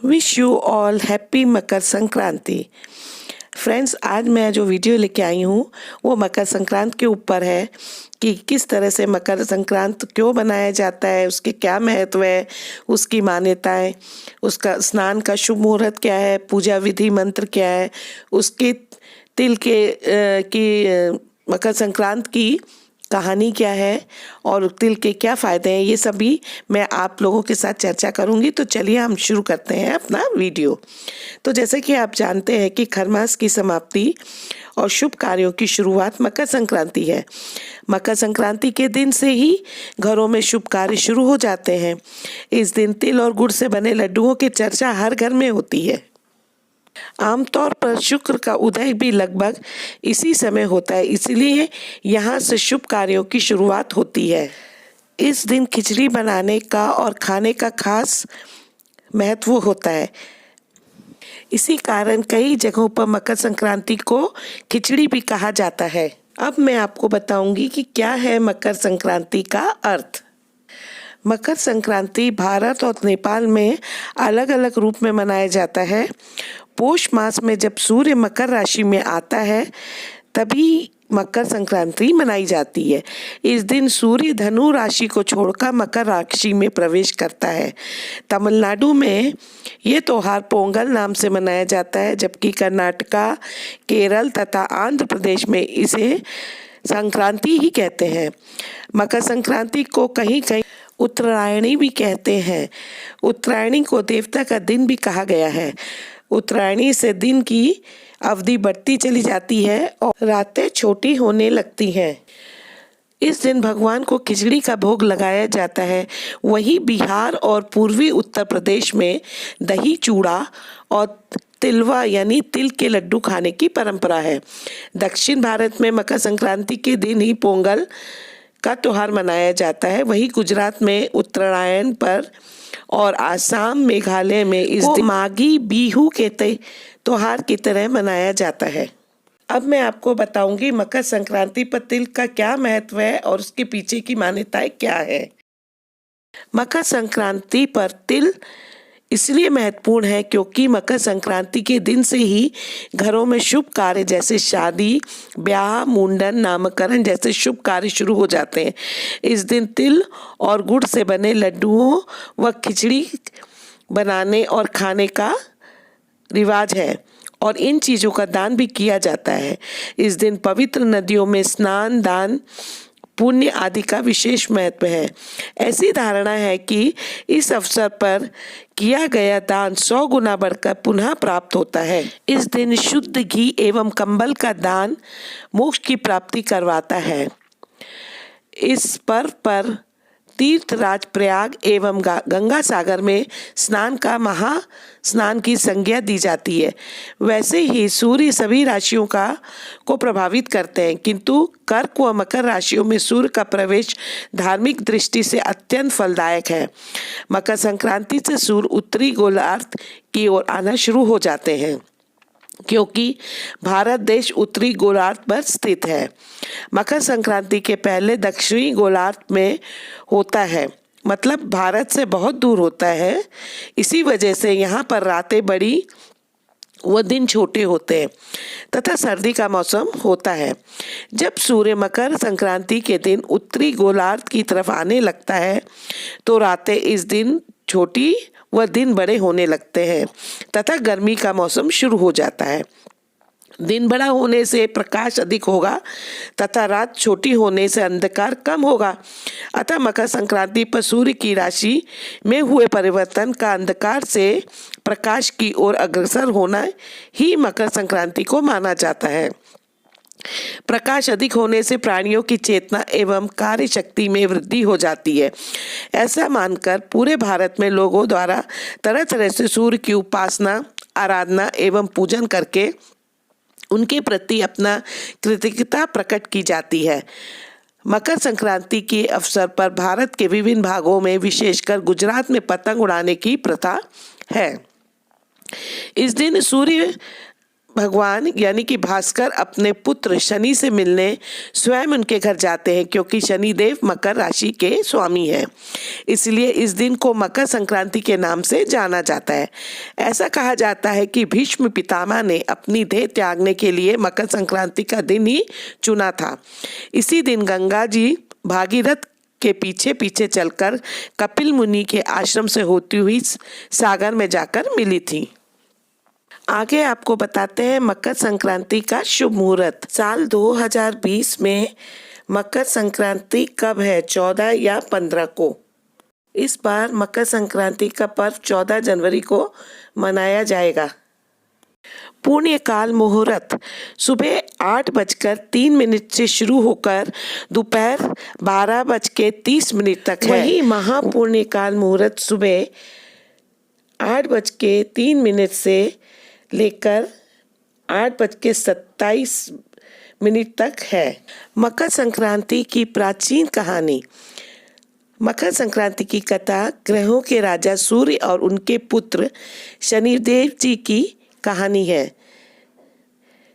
Wish you all happy Makar Sankranti. Friends, आज मैं जो वीडियो लेके आई हूँ वो मकर संक्रांत के ऊपर है कि किस तरह से मकर संक्रांत क्यों बनाया जाता है, उसके क्या महत्व है, उसकी मान्यताएं, उसका स्नान का शुभ मुहूर्त क्या है, पूजा विधि मंत्र क्या है, उसके तिल के मकर संक्रांत की कहानी क्या है और तिल के क्या फ़ायदे हैं, ये सभी मैं आप लोगों के साथ चर्चा करूंगी। तो चलिए हम शुरू करते हैं अपना वीडियो। तो जैसे कि आप जानते हैं कि खरमास की समाप्ति और शुभ कार्यों की शुरुआत मकर संक्रांति है। मकर संक्रांति के दिन से ही घरों में शुभ कार्य शुरू हो जाते हैं। इस दिन तिल और गुड़ से बने लड्डुओं की चर्चा हर घर में होती है। आमतौर पर शुक्र का उदय भी लगभग इसी समय होता है, इसलिए यहाँ से शुभ कार्यों की शुरुआत होती है। इस दिन खिचड़ी बनाने का और खाने का खास महत्व होता है। इसी कारण कई जगहों पर मकर संक्रांति को खिचड़ी भी कहा जाता है। अब मैं आपको बताऊंगी कि क्या है मकर संक्रांति का अर्थ। मकर संक्रांति भारत और नेपाल में अलग अलग रूप में मनाया जाता है। पौष मास में जब सूर्य मकर राशि में आता है तभी मकर संक्रांति मनाई जाती है। इस दिन सूर्य धनु राशि को छोड़कर मकर राशि में प्रवेश करता है। तमिलनाडु में ये त्योहार पोंगल नाम से मनाया जाता है, जबकि कर्नाटका, केरल तथा आंध्र प्रदेश में इसे संक्रांति ही कहते हैं। मकर संक्रांति को कहीं कहीं उत्तरायणी भी कहते हैं। उत्तरायणी को देवता का दिन भी कहा गया है। उत्तरायणी से दिन की अवधि बढ़ती चली जाती है और रातें छोटी होने लगती हैं। इस दिन भगवान को खिचड़ी का भोग लगाया जाता है। वहीं बिहार और पूर्वी उत्तर प्रदेश में दही चूड़ा और तिलवा यानी तिल के लड्डू खाने की परंपरा है। दक्षिण भारत में मकर संक्रांति के दिन ही पोंगल का त्योहार मनाया जाता है। वहीं गुजरात में उत्तरायण पर और आसाम, मेघालय में इस दिन मागी बिहू के त्योहार की तरह मनाया जाता है। अब मैं आपको बताऊंगी मकर संक्रांति पर तिल का क्या महत्व है और उसके पीछे की मान्यताएं क्या है। मकर संक्रांति पर तिल इसलिए महत्वपूर्ण है क्योंकि मकर संक्रांति के दिन से ही घरों में शुभ कार्य जैसे शादी, ब्याह, मुंडन, नामकरण जैसे शुभ कार्य शुरू हो जाते हैं। इस दिन तिल और गुड़ से बने लड्डुओं व खिचड़ी बनाने और खाने का रिवाज है और इन चीज़ों का दान भी किया जाता है। इस दिन पवित्र नदियों में स्नान, दान, पुण्य आदि का विशेष महत्व है। ऐसी धारणा है कि इस अवसर पर किया गया दान 100 गुना बढ़कर पुनः प्राप्त होता है। इस दिन शुद्ध घी एवं कंबल का दान मोक्ष की प्राप्ति करवाता है। इस पर्व पर तीर्थराज प्रयाग एवं गंगा सागर में स्नान का महा स्नान की संज्ञा दी जाती है। वैसे ही सूर्य सभी राशियों को प्रभावित करते हैं, किंतु कर्क व मकर राशियों में सूर्य का प्रवेश धार्मिक दृष्टि से अत्यंत फलदायक है। मकर संक्रांति से सूर्य उत्तरी गोलार्ध की ओर आना शुरू हो जाते हैं क्योंकि भारत देश उत्तरी गोलार्ध पर स्थित है। मकर संक्रांति के पहले दक्षिणी गोलार्ध में होता है, मतलब भारत से बहुत दूर होता है। इसी वजह से यहाँ पर रातें बड़ी व दिन छोटे होते हैं तथा सर्दी का मौसम होता है। जब सूर्य मकर संक्रांति के दिन उत्तरी गोलार्ध की तरफ आने लगता है तो रातें इस दिन छोटी वह दिन बड़े होने लगते हैं तथा गर्मी का मौसम शुरू हो जाता है। दिन बड़ा होने से प्रकाश अधिक होगा तथा रात छोटी होने से अंधकार कम होगा। अतः मकर संक्रांति पर सूर्य की राशि में हुए परिवर्तन का अंधकार से प्रकाश की ओर अग्रसर होना ही मकर संक्रांति को माना जाता है। प्रकाश अधिक होने से प्राणियों की चेतना एवं कार्य शक्ति में वृद्धि हो जाती है। ऐसा मानकर पूरे भारत में लोगों द्वारा तरह तरह से सूर्य की उपासना, आराधना एवं पूजन करके उनके प्रति अपना कृतज्ञता प्रकट की जाती है। मकर संक्रांति के अवसर पर भारत के विभिन्न भागों में विशेषकर गुजरात में पतंग उड़ाने की प्रथा है। इस दिन सूर्य भगवान यानी कि भास्कर अपने पुत्र शनि से मिलने स्वयं उनके घर जाते हैं, क्योंकि शनिदेव मकर राशि के स्वामी हैं। इसलिए इस दिन को मकर संक्रांति के नाम से जाना जाता है। ऐसा कहा जाता है कि भीष्म पितामह ने अपनी देह त्यागने के लिए मकर संक्रांति का दिन ही चुना था। इसी दिन गंगा जी भागीरथ के पीछे पीछे चलकर कपिल मुनि के आश्रम से होती हुई सागर में जाकर मिली थी। आगे आपको बताते हैं मकर संक्रांति का शुभ मुहूर्त। साल 2020 में मकर संक्रांति कब है? 14 या 15 को। इस बार मकर संक्रांति का पर्व 14 जनवरी को मनाया जाएगा। पुण्यकाल मुहूर्त सुबह 8:03 से शुरू होकर दोपहर 12:30 तक है। वही महापुण्यकाल मुहूर्त सुबह 8:03 से लेकर 8:27 तक है। मकर संक्रांति की प्राचीन कहानी। मकर संक्रांति की कथा ग्रहों के राजा सूर्य और उनके पुत्र शनिदेव जी की कहानी है।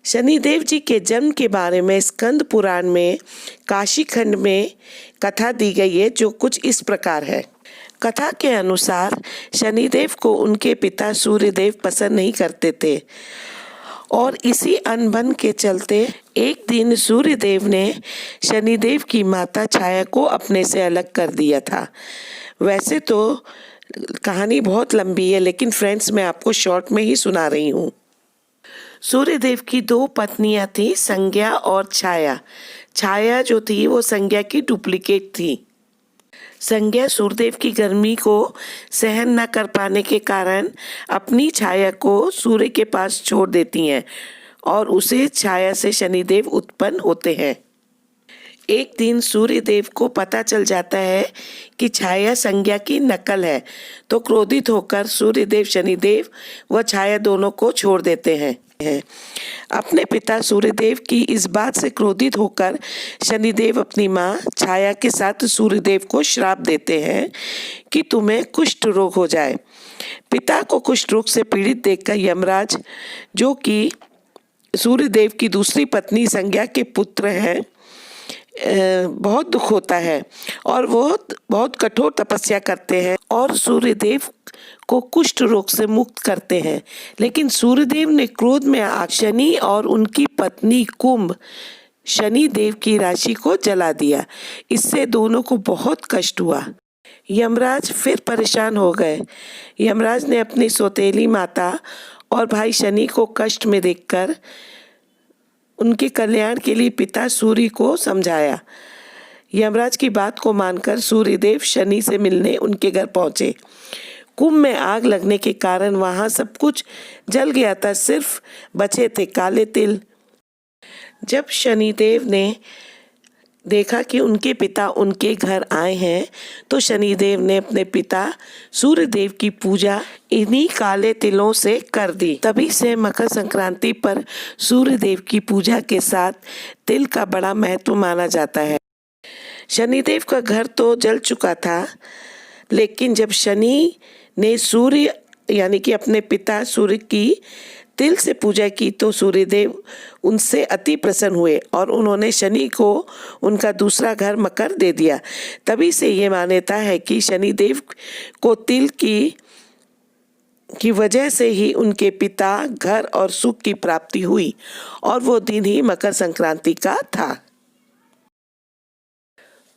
शनिदेव जी के जन्म के बारे में स्कंद पुराण में काशी खंड में कथा दी गई है, जो कुछ इस प्रकार है। कथा के अनुसार शनिदेव को उनके पिता सूर्यदेव पसंद नहीं करते थे और इसी अनबन के चलते एक दिन सूर्यदेव ने शनिदेव की माता छाया को अपने से अलग कर दिया था। वैसे तो कहानी बहुत लंबी है, लेकिन फ्रेंड्स मैं आपको शॉर्ट में ही सुना रही हूँ। सूर्यदेव की 2 पत्नियां थी, संज्ञा और छाया। छाया जो थी वो संज्ञा की डुप्लीकेट थी। संज्ञा सूर्यदेव की गर्मी को सहन न कर पाने के कारण अपनी छाया को सूर्य के पास छोड़ देती हैं और उसे छाया से शनिदेव उत्पन्न होते हैं। एक दिन सूर्यदेव को पता चल जाता है कि छाया संज्ञा की नकल है, तो क्रोधित होकर सूर्यदेव शनिदेव व छाया दोनों को छोड़ देते हैं। अपने पिता सूर्यदेव की इस बात से क्रोधित होकर शनिदेव अपनी मां छाया के साथ सूर्यदेव को श्राप देते हैं कि तुम्हें कुष्ठ रोग हो जाए। पिता को कुष्ठ रोग से पीड़ित देखकर यमराज, जो कि सूर्यदेव की दूसरी पत्नी संज्ञा के पुत्र हैं, बहुत दुख होता है और वो बहुत कठोर तपस्या करते हैं और सूर्यदेव को कुष्ठ रोग से मुक्त करते हैं। लेकिन सूर्यदेव ने क्रोध में आकर शनि और उनकी पत्नी कुंभ शनिदेव की राशि को जला दिया। इससे दोनों को बहुत कष्ट हुआ। यमराज फिर परेशान हो गए। यमराज ने अपनी सौतेली माता और भाई शनि को कष्ट में देखकर उनके कल्याण के लिए पिता सूर्य को समझाया। यमराज की बात को मानकर सूर्यदेव शनि से मिलने उनके घर पहुंचे। कुंभ में आग लगने के कारण वहां सब कुछ जल गया था, सिर्फ बचे थे काले तिल। जब शनिदेव ने देखा कि उनके पिता उनके घर आए हैं, तो शनिदेव ने अपने पिता सूर्यदेव की पूजा इन्हीं काले तिलों से कर दी। तभी से मकर संक्रांति पर सूर्यदेव की पूजा के साथ तिल का बड़ा महत्व माना जाता है। शनिदेव का घर तो जल चुका था, लेकिन जब शनि ने सूर्य यानी कि अपने पिता सूर्य की तिल से पूजा की तो सूर्यदेव उनसे अति प्रसन्न हुए और उन्होंने शनि को उनका दूसरा घर मकर दे दिया। तभी से ये मान्यता है कि शनिदेव को तिल की वजह से ही उनके पिता, घर और सुख की प्राप्ति हुई और वो दिन ही मकर संक्रांति का था।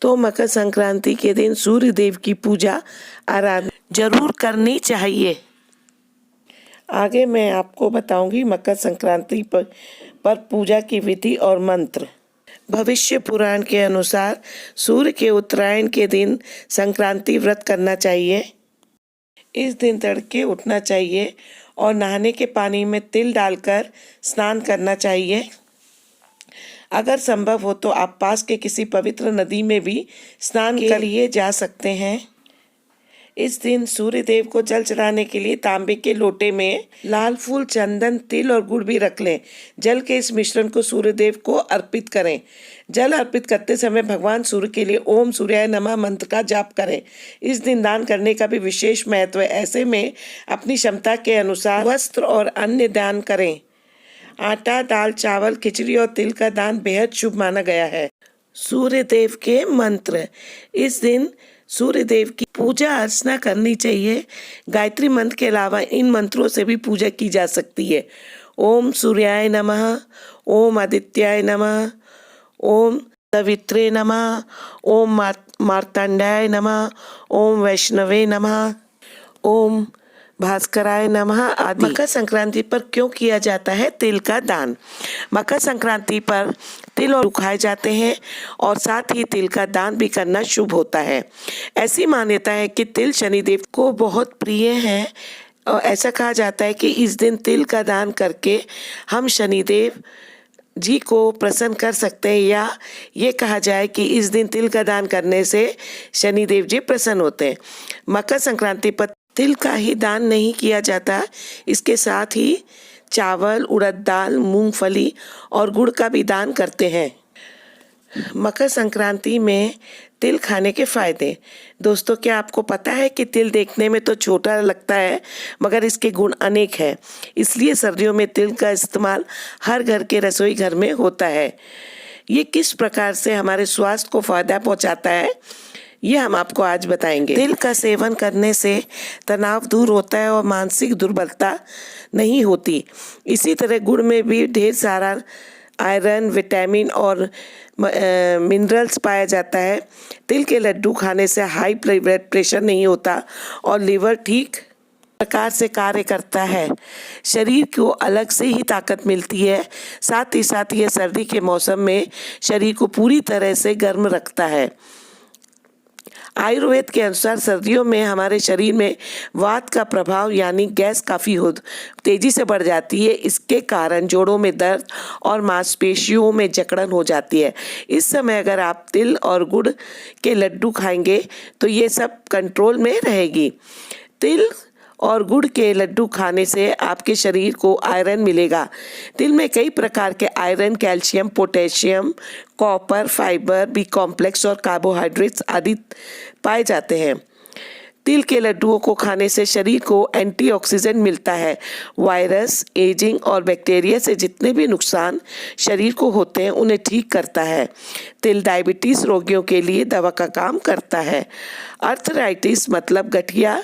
तो मकर संक्रांति के दिन सूर्यदेव की पूजा आराधना जरूर करनी चाहिए। आगे मैं आपको बताऊंगी मकर संक्रांति पर पूजा की विधि और मंत्र। भविष्य पुराण के अनुसार सूर्य के उत्तरायण के दिन संक्रांति व्रत करना चाहिए। इस दिन तड़के उठना चाहिए और नहाने के पानी में तिल डालकर स्नान करना चाहिए। अगर संभव हो तो आप पास के किसी पवित्र नदी में भी स्नान के लिए जा सकते हैं। इस दिन सूर्यदेव को जल चढ़ाने के लिए तांबे के लोटे में लाल फूल, चंदन, तिल और गुड़ भी रख लें। जल के इस मिश्रण को सूर्यदेव को अर्पित करें। जल अर्पित करते समय भगवान सूर्य के लिए ओम सूर्याय नमः मंत्र का जाप करें। इस दिन दान करने का भी विशेष महत्व है। ऐसे में अपनी क्षमता के अनुसार वस्त्र और अन्य दान करें। आटा, दाल, चावल, खिचड़ी और तिल का दान बेहद शुभ माना गया है। सूर्य देव के मंत्र। इस दिन सूर्य देव की पूजा अर्चना करनी चाहिए। गायत्री मंत्र के अलावा इन मंत्रों से भी पूजा की जा सकती है। ओम सूर्याय नमः, ओम आदित्याय नमः, ओम सवित्रे नमः, ओम मार्तंडाय नमः, ओम वैष्णवे नमः, ओम भास्कराय नमः आदि। मकर संक्रांति पर क्यों किया जाता है तिल का दान? मकर संक्रांति पर तिल और खाए जाते हैं और साथ ही तिल का दान भी करना शुभ होता है। ऐसी मान्यता है कि तिल शनिदेव को बहुत प्रिय है और ऐसा कहा जाता है कि इस दिन तिल का दान करके हम शनिदेव जी को प्रसन्न कर सकते हैं, या ये कहा जाए कि इस दिन तिल का दान करने से शनिदेव जी प्रसन्न होते हैं। मकर संक्रांति पर तिल का ही दान नहीं किया जाता, इसके साथ ही चावल, उड़द दाल, मूंगफली और गुड़ का भी दान करते हैं। मकर संक्रांति में तिल खाने के फायदे। दोस्तों, क्या आपको पता है कि तिल देखने में तो छोटा लगता है मगर इसके गुण अनेक हैं। इसलिए सर्दियों में तिल का इस्तेमाल हर घर के रसोई घर में होता है। ये किस प्रकार से हमारे स्वास्थ्य को फायदा पहुंचाता है, ये हम आपको आज बताएंगे। तिल का सेवन करने से तनाव दूर होता है और मानसिक दुर्बलता नहीं होती। इसी तरह गुड़ में भी ढेर सारा आयरन, विटामिन और मिनरल्स पाया जाता है। तिल के लड्डू खाने से हाई ब्लड प्रेशर नहीं होता और लिवर ठीक प्रकार से कार्य करता है। शरीर को अलग से ही ताकत मिलती है। साथ ही साथ ये सर्दी के मौसम में शरीर को पूरी तरह से गर्म रखता है। आयुर्वेद के अनुसार सर्दियों में हमारे शरीर में वात का प्रभाव यानी गैस काफ़ी तेजी से बढ़ जाती है। इसके कारण जोड़ों में दर्द और मांसपेशियों में जकड़न हो जाती है। इस समय अगर आप तिल और गुड़ के लड्डू खाएंगे तो ये सब कंट्रोल में रहेगी। तिल और गुड़ के लड्डू खाने से आपके शरीर को आयरन मिलेगा। तिल में कई प्रकार के iron, calcium, potassium, copper, fibre, B complex और कार्बोहाइड्रेट्स आदि पाए जाते हैं। तिल के लड्डुओं को खाने से शरीर को एंटीऑक्सीडेंट मिलता है। वायरस, एजिंग और बैक्टीरिया से जितने भी नुकसान शरीर को होते हैं उन्हें ठीक करता है। तिल डायबिटीज़ रोगियों के लिए दवा का काम करता है। आर्थराइटिस मतलब गठिया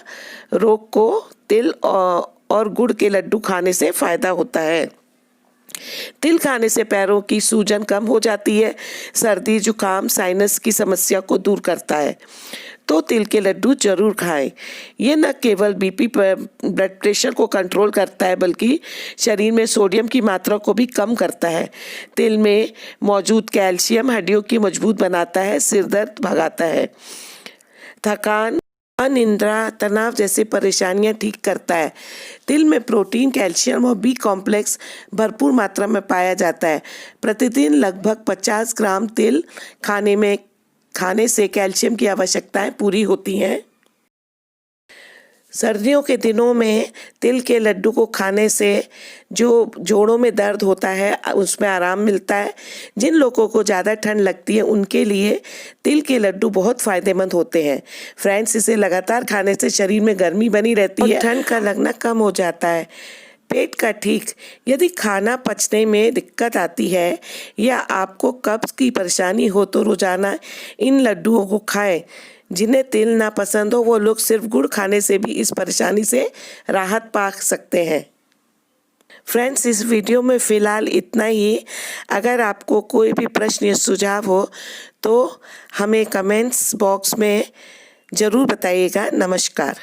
रोग को तिल और गुड़ के लड्डू खाने से फायदा होता है। तिल खाने से पैरों की सूजन कम हो जाती है। सर्दी, जुकाम, साइनस की समस्या को दूर करता है। तो तिल के लड्डू जरूर खाएं। ये न केवल बीपी ब्लड प्रेशर को कंट्रोल करता है बल्कि शरीर में सोडियम की मात्रा को भी कम करता है। तिल में मौजूद कैल्शियम हड्डियों की मजबूत बनाता है, सिर दर्द भगाता है, थकान, अनिद्रा, तनाव जैसी परेशानियां ठीक करता है। तिल में प्रोटीन, कैल्शियम और बी कॉम्प्लेक्स भरपूर मात्रा में पाया जाता है। प्रतिदिन लगभग 50 ग्राम तिल खाने से कैल्शियम की आवश्यकताएं पूरी होती हैं। सर्दियों के दिनों में तिल के लड्डू को खाने से जो जोड़ों में दर्द होता है उसमें आराम मिलता है। जिन लोगों को ज़्यादा ठंड लगती है उनके लिए तिल के लड्डू बहुत फ़ायदेमंद होते हैं। फ्रेंड्स, इसे लगातार खाने से शरीर में गर्मी बनी रहती है, ठंड का लगना कम हो जाता है। पेट का ठीक। यदि खाना पचने में दिक्कत आती है या आपको कब्ज़ की परेशानी हो तो रोज़ाना इन लड्डुओं को खाएं। जिन्हें तिल ना पसंद हो वो लोग सिर्फ गुड़ खाने से भी इस परेशानी से राहत पा सकते हैं। फ्रेंड्स, इस वीडियो में फ़िलहाल इतना ही। अगर आपको कोई भी प्रश्न या सुझाव हो तो हमें कमेंट्स बॉक्स में ज़रूर बताइएगा। नमस्कार।